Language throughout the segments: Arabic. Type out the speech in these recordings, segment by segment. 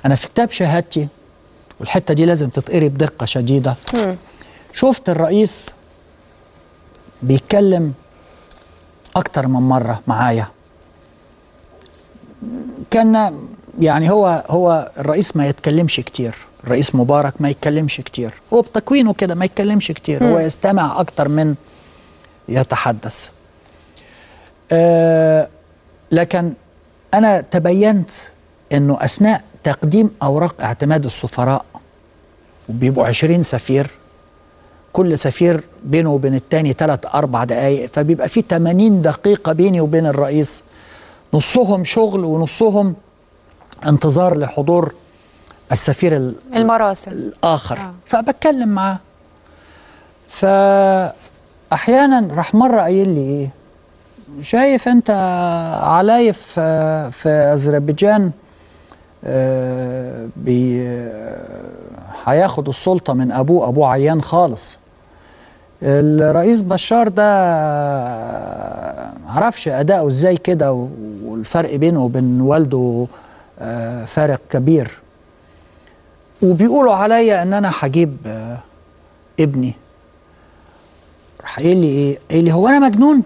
أنا في كتاب شهادتي، والحتة دي لازم تتقري بدقة شديدة، شفت الرئيس بيتكلم أكتر من مرة معايا. كان يعني هو الرئيس ما يتكلمش كتير، الرئيس مبارك ما يتكلمش كتير، هو بتكوينه كده ما يتكلمش كتير، هو يستمع أكتر من يتحدث. لكن أنا تبينت أنه أثناء تقديم أوراق اعتماد السفراء، وبيبقوا 20 سفير، كل سفير بينه وبين التاني 3-4 دقايق، فبيبقى في 80 دقيقة بيني وبين الرئيس، نصهم شغل ونصهم انتظار لحضور السفير المراسل الآخر. فبتكلم معاه، فأحيانا راح مرة قايل لي إيه، شايف أنت علايف في أذربيجان هياخد السلطة من أبوه عيان خالص. الرئيس بشار ده معرفش أداؤه إزاي كده، والفرق بينه وبين والده فارق كبير، وبيقولوا عليا ان انا هجيب ابني. راح قايل لي ايه، قايل لي هو انا مجنون؟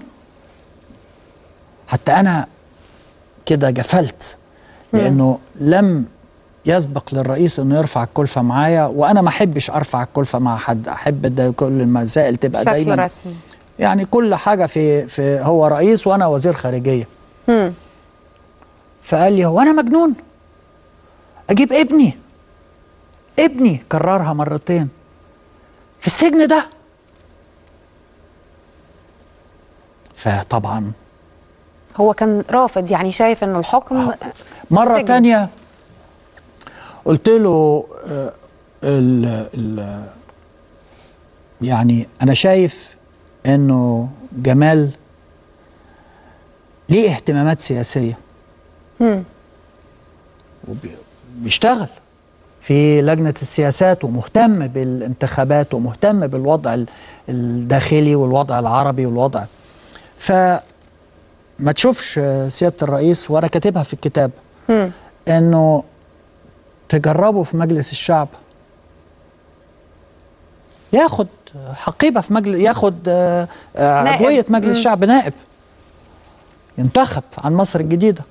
حتى انا كده جفلت، لانه لم يسبق للرئيس انه يرفع الكلفه معايا، وانا ما احبش ارفع الكلفه مع حد، احب ده كل المسائل تبقى بشكل دايما رسمي، يعني كل حاجه في هو رئيس وانا وزير خارجيه. فقال لي هو انا مجنون اجيب ابني كررها مرتين في السجن ده؟ فطبعا هو كان رافض، يعني شايف ان الحكم مرة تانية قلت له يعني أنا شايف إنه جمال ليه اهتمامات سياسية، وبيشتغل في لجنة السياسات، ومهتم بالانتخابات، ومهتم بالوضع الداخلي والوضع العربي والوضع. فما تشوفش سيادة الرئيس، وأنا كاتبها في الكتاب، إنه تجربه في مجلس الشعب، ياخد حقيبة في مجلس، ياخد عضوية مجلس الشعب، نائب ينتخب عن مصر الجديدة.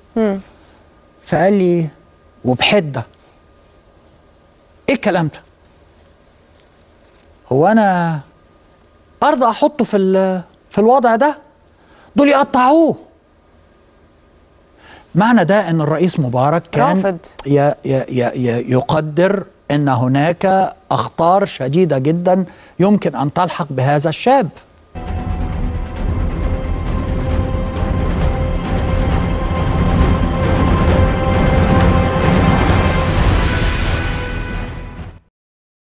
فقال لي وبحدة، ايه الكلام ده؟ هو انا ارضى احطه في الوضع ده؟ دول يقطعوه. معنى ده ان الرئيس مبارك كان رافض، يقدر ان هناك اخطار شديدة جدا يمكن ان تلحق بهذا الشاب.